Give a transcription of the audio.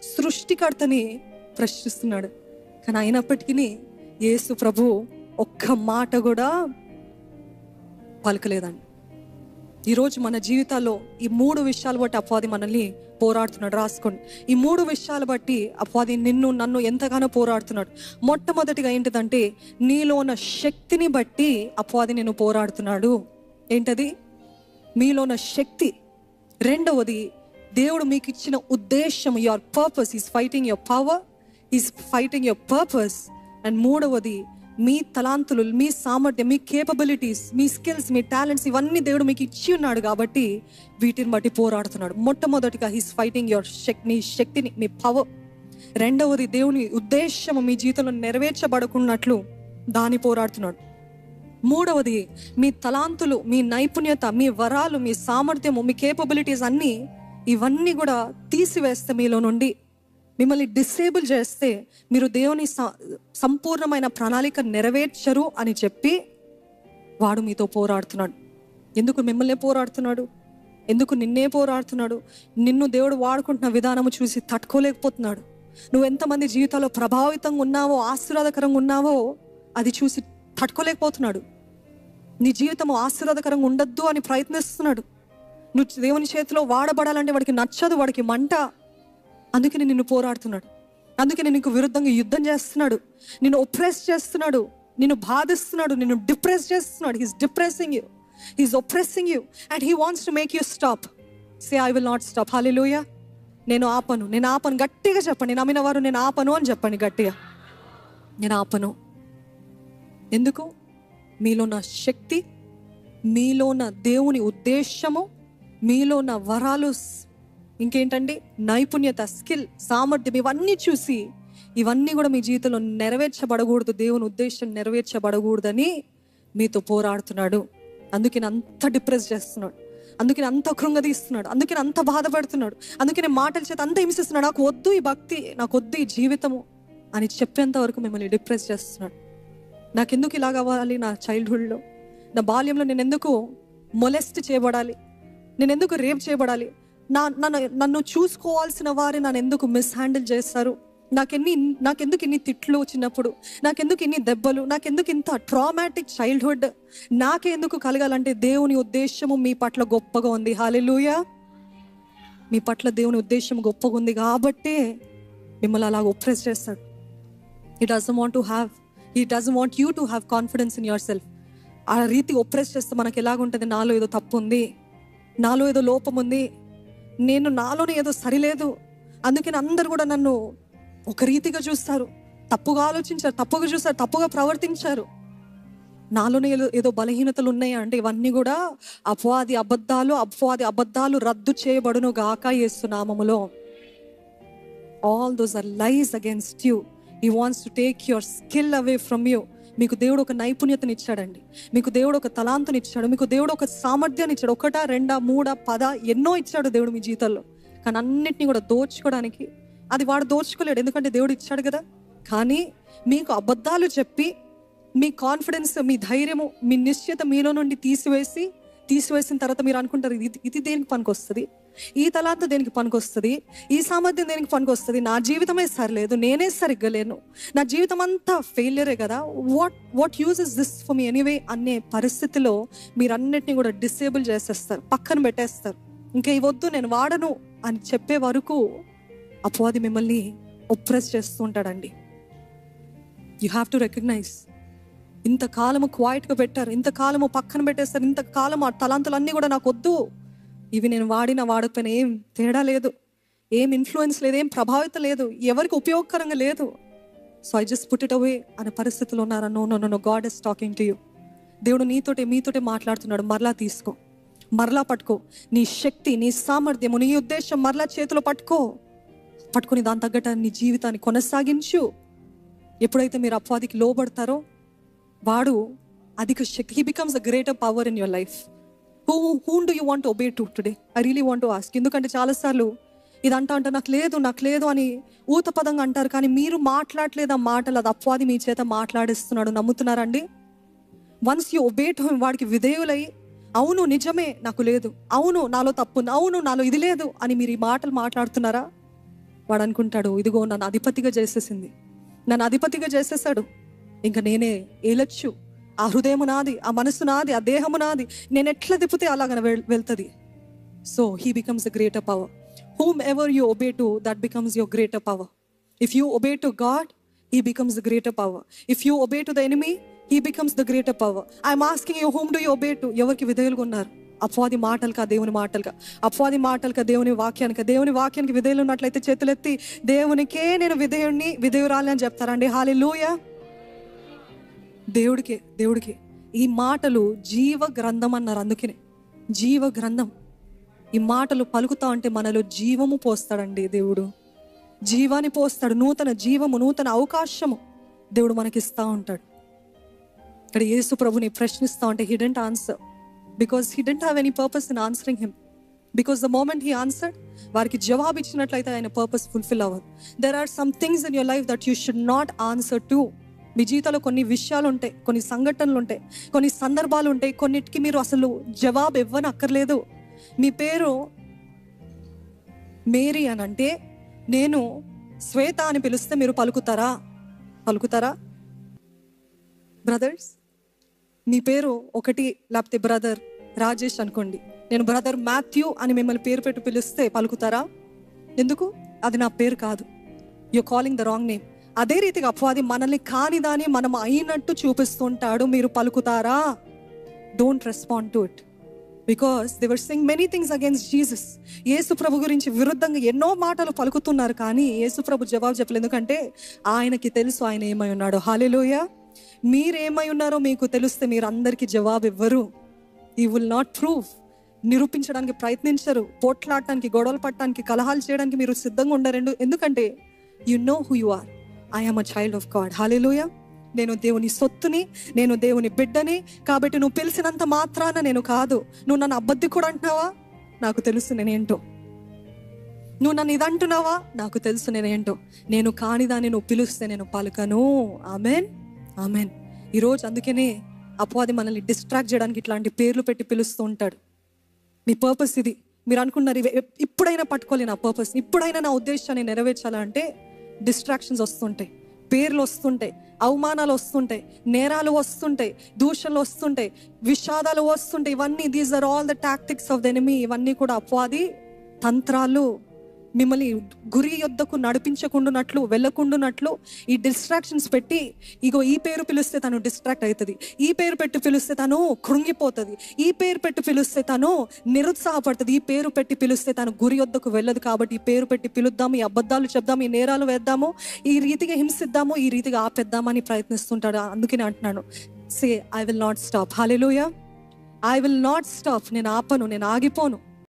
సృష్టికర్తని ప్రశ్నిస్తున్నాడు. కానీ అయినప్పటికీ యేసు ప్రభు ఒక్క మాట కూడా పలకలేదండి. ఈరోజు మన జీవితాల్లో ఈ 3 విషయాలు బట్టి అపవాది మనల్ని పోరాడుతున్నాడు. రాసుకోండి. ఈ 3 విషయాలు బట్టి అపవాది నిన్ను నన్ను ఎంతగానో పోరాడుతున్నాడు. మొట్టమొదటిగా ఏంటిదంటే, నీలో ఉన్న శక్తిని బట్టి అపవాది నిన్ను పోరాడుతున్నాడు. ఏంటది? మీలో ఉన్న శక్తి. రెండవది, దేవుడు మీకు ఇచ్చిన ఉద్దేశం, your purpose. Is fighting your power, is fighting your purpose. And మూడవది, మీ తలాంతులు, మీ సామర్థ్యం, మీ కేపబిలిటీస్, మీ స్కిల్స్, మీ టాలెంట్స్, ఇవన్నీ దేవుడు మీకు ఇచ్చి ఉన్నాడు కాబట్టి వీటిని బట్టి పోరాడుతున్నాడు. మొట్టమొదటిగా హీస్ ఫైటింగ్ యువర్ నీ శక్తిని, మీ పవర్. రెండవది, దేవుని ఉద్దేశం మీ జీవితంలో నెరవేర్చబడుకున్నట్లు దాన్ని పోరాడుతున్నాడు. మూడవది, మీ తలాంతులు, మీ నైపుణ్యత, మీ వరాలు, మీ సామర్థ్యము, మీ కేపబిలిటీస్ అన్నీ, ఇవన్నీ కూడా తీసివేస్తే, మీలో నుండి మిమ్మల్ని డిసేబుల్ చేస్తే, మీరు దేవుని సంపూర్ణమైన ప్రణాళిక నెరవేర్చరు అని చెప్పి వాడు మీతో పోరాడుతున్నాడు. ఎందుకు మిమ్మల్ని పోరాడుతున్నాడు? ఎందుకు నిన్నే పోరాడుతున్నాడు? నిన్ను దేవుడు వాడుకుంటున్న విధానము చూసి తట్టుకోలేకపోతున్నాడు. నువ్వు ఎంతమంది జీవితాల్లో ప్రభావితంగా ఉన్నావో, ఆశీర్వాదకరంగా ఉన్నావో అది చూసి తట్టుకోలేకపోతున్నాడు. నీ జీవితం ఆశీర్వాదకరంగా ఉండద్దు అని ప్రయత్నిస్తున్నాడు. నువ్వు దేవుని చేతిలో వాడబడాలంటే వాడికి నచ్చదు, వాడికి మంట. అందుకని నిన్ను పోరాడుతున్నాడు. అందుకని నీకు విరుద్ధంగా యుద్ధం చేస్తున్నాడు, నిన్ను ఒప్రెస్ చేస్తున్నాడు, నిన్ను బాధిస్తున్నాడు, నిన్ను డిప్రెస్ చేస్తున్నాడు. He's depressing you, he's oppressing you and he wants to make you stop. Say I will not stop. Hallelujah. నేను ఆపను, నేను ఆపను. గట్టిగా చెప్పండి. నమ్మిన వారు నేను ఆపను అని చెప్పండి గట్టిగా. నేను ఆపను. ఎందుకు? మీలో ఉన్న శక్తి, మీలో ఉన్న దేవుని ఉద్దేశము, మీలో ఉన్న వరాలు, ఇంకేంటండి, నైపుణ్యత, స్కిల్, సామర్థ్యం, ఇవన్నీ చూసి ఇవన్నీ కూడా మీ జీవితంలో నెరవేర్చబడకూడదు, దేవుని ఉద్దేశం నెరవేర్చబడకూడదని మీతో పోరాడుతున్నాడు. అందుకని అంత డిప్రెస్ చేస్తున్నాడు, అందుకని అంత కృంగదీస్తున్నాడు, అందుకని అంత బాధపడుతున్నాడు, అందుకని మాటల చేత అంత హింసిస్తున్నాడు. నాకు వద్దు ఈ భక్తి, నాకు వద్దు ఈ జీవితము అని చెప్పేంత వరకు మిమ్మల్ని డిప్రెస్ చేస్తున్నాడు. నాకెందుకు ఇలా కావాలి? నా చైల్డ్హుడ్లో, నా బాల్యంలో నేను ఎందుకు మొలెస్ట్ చేయబడాలి? నేను ఎందుకు రేప్ చేయబడాలి? నన్ను చూసుకోవాల్సిన వారు నన్ను ఎందుకు మిస్హ్యాండిల్ చేస్తారు? నాకెందుకు ఇన్ని తిట్లు చిన్నప్పుడు? నాకెందుకు ఇన్ని దెబ్బలు? నాకెందుకు ఇంత ట్రామాటిక్ చైల్డ్హుడ్? నాకే ఎందుకు కలగాలంటే దేవుని ఉద్దేశము మీ పట్ల గొప్పగా ఉంది. హల్లెలూయా. మీ పట్ల దేవుని ఉద్దేశం గొప్పగా ఉంది కాబట్టే మిమ్మల్ని అలా ఒప్రెస్ చేస్తాడు. He doesn't want you to have confidence in yourself. ఆ రీతి ఒప్రెస్ చేస్తే మనకి ఎలాగుంటుంది? నాలో ఏదో తప్పు ఉంది, నాలో ఏదో లోపం ఉంది, నాలోనే ఏదో సరిలేదు, అందుకని అందరు కూడా నన్ను ఒక రీతిగా చూస్తారు, తప్పుగా ఆలోచించారు, తప్పుగా చూస్తారు, తప్పుగా ప్రవర్తించారు. నాలోనే ఏదో బలహీనతలు ఉన్నాయా అంటే ఇవన్నీ కూడా అపవాది అబద్ధాలు రద్దు చేయబడును గాక యేసు నామములో. All those are lies against you. He wants to take your skill away from you. మీకు దేవుడు ఒక నైపుణ్యతని ఇచ్చాడండి, మీకు దేవుడు ఒక తలాంతుని ఇచ్చాడు, మీకు దేవుడు ఒక సామర్థ్యాన్ని ఇచ్చాడు. 1, 2, 3, 10 ఎన్నో ఇచ్చాడు దేవుడు మీ జీవితంలో. కానీ అన్నిటినీ కూడా దోచుకోవడానికి అది వాడు దోచుకోలేడు, ఎందుకంటే దేవుడు ఇచ్చాడు కదా. కానీ మీకు అబద్ధాలు చెప్పి మీ కాన్ఫిడెన్స్, మీ ధైర్యము, మీ నిశ్చయత మీలో నుండి తీసివేసిన తర్వాత మీరు అనుకుంటారు ఇది దేనికి పనికొస్తుంది, ఈ తలాంత దేనికి పనికొస్తుంది, ఈ సామర్థ్యం దేనికి పనికొస్తుంది, నా జీవితమే సరిలేదు, నేనే సరిగ్గా లేను, నా జీవితం అంతా ఫెయిలియరే కదా, what use is this for me anyway అనే పరిస్థితిలో మీరు అన్నిటినీ కూడా డిసేబుల్ చేసేస్తారు, పక్కన పెట్టేస్తారు. ఇంకా ఇవద్దు, నేను వాడను అని చెప్పే వరకు అపవాది మిమ్మల్ని ఒప్రెస్ చేస్తూ ఉంటాడండి. You have to recognise. ఇంతకాలము క్వైట్గా పెట్టారు, ఇంతకాలము పక్కన పెట్టేస్తారు, ఇంతకాలం ఆ తలాంతులన్నీ కూడా నాకు వద్దు, ఇవి నేను వాడకపోయినా ఏం తేడా లేదు, ఏం ఇన్ఫ్లుయెన్స్ లేదు, ఏం ప్రభావితం లేదు, ఎవరికి ఉపయోగకరంగా లేదు, so I just put it away అనే పరిస్థితులు ఉన్నారా? No, God is talking to you. దేవుడు మీతోటే మాట్లాడుతున్నాడు. మరలా తీసుకో, మరలా పట్టుకో. నీ శక్తి, నీ సామర్థ్యము, నీ ఉద్దేశం మరలా చేతిలో పట్టుకొని దాని తగ్గట్టు నీ జీవితాన్ని కొనసాగించు. ఎప్పుడైతే మీరు అపవాదికి లోబడతారో వాడు అధిక శక్తి, he becomes a greater power in your life. whom do you want to obey to today? I really want to ask. ఎందుకంటే చాలాసార్లు ఇది అంటే నాకు లేదు అని ఊత పదంగా అంటారు, కానీ మీరు మాట్లాడలేదు ఆ మాటలు, అది అపవాది మీ చేత మాట్లాడిస్తున్నాడు. నమ్ముతున్నారండి? Once you obey to him, వాడికి విధేయులై అవును నిజమే నాకు లేదు, అవును నాలో తప్పు ఉంది, అవును నాలో ఇది లేదు అని మీరు ఈ మాటలు మాట్లాడుతున్నారా? వాడు అనుకుంటాడు, ఇదిగో నన్ను అధిపతిగా చేసేసింది, నన్ను అధిపతిగా చేసేసాడు, ఇంకా నేనే ఏలొచ్చు, ఆ హృదయము నాది, ఆ మనసు నాది, ఆ దేహము నాది, నేను ఎట్లా తిప్పితే అలాగ వెళ్తుంది. So he becomes the greater power. Whom ever you obey to, that becomes your greater power. If you obey to God, he becomes the greater power. If you obey to the enemy, he becomes the greater power. I am asking you, whom do you obey to? ఎవరికి విధేయులుగా ఉన్నారు? అపవాది మాటలుగా, దేవుని మాటలుగా? అపవాది మాటలుగా, దేవుని వాక్యానికి? దేవుని వాక్యానికి విధేయులు ఉన్నట్లయితే చేతులెత్తి, దేవునికే నేను విధేయురాలి అని చెప్తారండి. హల్లెలూయా. దేవుడికి ఈ మాటలు జీవ గ్రంథం అన్నారు. అందుకనే జీవ గ్రంథం. ఈ మాటలు పలుకుతా ఉంటే మనలో జీవము పోస్తాడండి దేవుడు. జీవాన్ని పోస్తాడు, నూతన జీవము, నూతన అవకాశము దేవుడు మనకిస్తూ ఉంటాడు. ఇక్కడ యేసు ప్రభుని ప్రశ్నిస్తూ ఉంటే he didn't answer because he didn't have any purpose in answering him. Because the moment he answered, వారికి జవాబు ఇచ్చినట్లయితే ఆయన పర్పస్ ఫుల్ఫిల్ అవ్వదు. There are some things in your life that you should not answer to. మీ జీవితంలో కొన్ని విషయాలు ఉంటాయి, కొన్ని సంఘటనలు ఉంటాయి, కొన్ని సందర్భాలు ఉంటాయి, కొన్నిటికి మీరు అసలు జవాబు ఇవ్వనక్కర్లేదు. మీ పేరు మేరీ అని అంటే, నేను శ్వేత అని పిలిస్తే మీరు పలుకుతారా? బ్రదర్స్, మీ పేరు ఒకటి, లేకపోతే బ్రదర్ రాజేష్ అనుకోండి, నేను బ్రదర్ మాథ్యూ అని మిమ్మల్ని పేరు పెట్టి పిలిస్తే పలుకుతారా? ఎందుకు? అది నా పేరు కాదు. You calling the wrong name. అదే రీతిగా అపవాది మనల్ని కానిదాన్ని మనం అయినట్టు చూపిస్తుంటాడు. మీరు పలుకుతారా? Don't respond to it. Because they were saying many things against Jesus. యేసు ప్రభు గురించి విరుద్ధంగా ఎన్నో మాటలు పలుకుతున్నారు, కానీ యేసు ప్రభు జవాబు చెప్పలేదు. ఎందుకంటే ఆయనకి తెలుసు ఆయన ఏమై ఉన్నాడో. హల్లెలూయా. మీరేమై ఉన్నారో మీకు తెలిస్తే మీరు అందరికీ జవాబు ఇవ్వరు. You will not prove. నిరూపించడానికి ప్రయత్నించరు. పోట్లాడటానికి, గొడవలు పట్టడానికి, కలహాలు చేయడానికి మీరు సిద్ధంగా ఉండరు. ఎందుకంటే you know who you are. I am a child of God. Hallelujah. నేను దేవుని సొత్తుని, నేను దేవుని బిడ్డని. కాబట్టి నువ్వు పిలిచినంత మాత్రాన నేను కాదు. నువ్వు నన్ను అబద్ధికుడు అంటున్నావా? నాకు తెలుసు నేనేంటో. నువ్వు నన్ను ఇది అంటున్నావా? నాకు తెలుసు నేనేంటో. నేను కానిదాన్ని నువ్వు పిలిస్తే నేను పలుకను. Amen, amen. ఈరోజు అందుకనే అపవాది మనల్ని డిస్ట్రాక్ట్ చేయడానికి ఇట్లాంటి పేర్లు పెట్టి పిలుస్తూ ఉంటాడు. మీ పర్పస్ ఇది. మీరు అనుకున్నారు ఇప్పుడైనా పట్టుకోలే నా పర్పస్, ఇప్పుడైనా నా ఉద్దేశాన్ని నెరవేర్చాలంటే డిస్ట్రాక్షన్స్ వస్తుంటాయి, పేర్లు వస్తుంటాయి, అవమానాలు వస్తుంటాయి, నేరాలు వస్తుంటాయి, దూషణలు వస్తుంటాయి, విషాదాలు వస్తుంటాయి. ఇవన్నీ these are all the tactics of the enemy. ఇవన్నీ కూడా అపవాది తంత్రాలు. మిమ్మల్ని గురి యొద్దకు నడిపించకుండానట్లు, వెళ్ళకుండానట్లు ఈ డిస్ట్రాక్షన్స్ పెట్టి, ఇగో ఈ పేరు పిలిస్తే తను డిస్ట్రాక్ట్ అవుతుంది, ఈ పేరు పెట్టి పిలిస్తే తను కృంగిపోతుంది, ఈ పేరు పెట్టి పిలిస్తే తను నిరుత్సాహపడుతుంది, ఈ పేరు పెట్టి పిలిస్తే తను గురి యొద్దకు వెళ్ళదు. కాబట్టి ఈ పేరు పెట్టి పిలుద్దాము, ఈ అబద్ధాలు చెప్దాము, ఈ నేరాలు వేద్దాము, ఈ రీతిగా హింసిద్దాము, ఈ రీతిగా ఆపేద్దామని ప్రయత్నిస్తుంటాడు. అందుకని అంటున్నాను, సే I will not stop. Hallelujah. I will not stop. నేను ఆపను, నేను ఆగిపోను.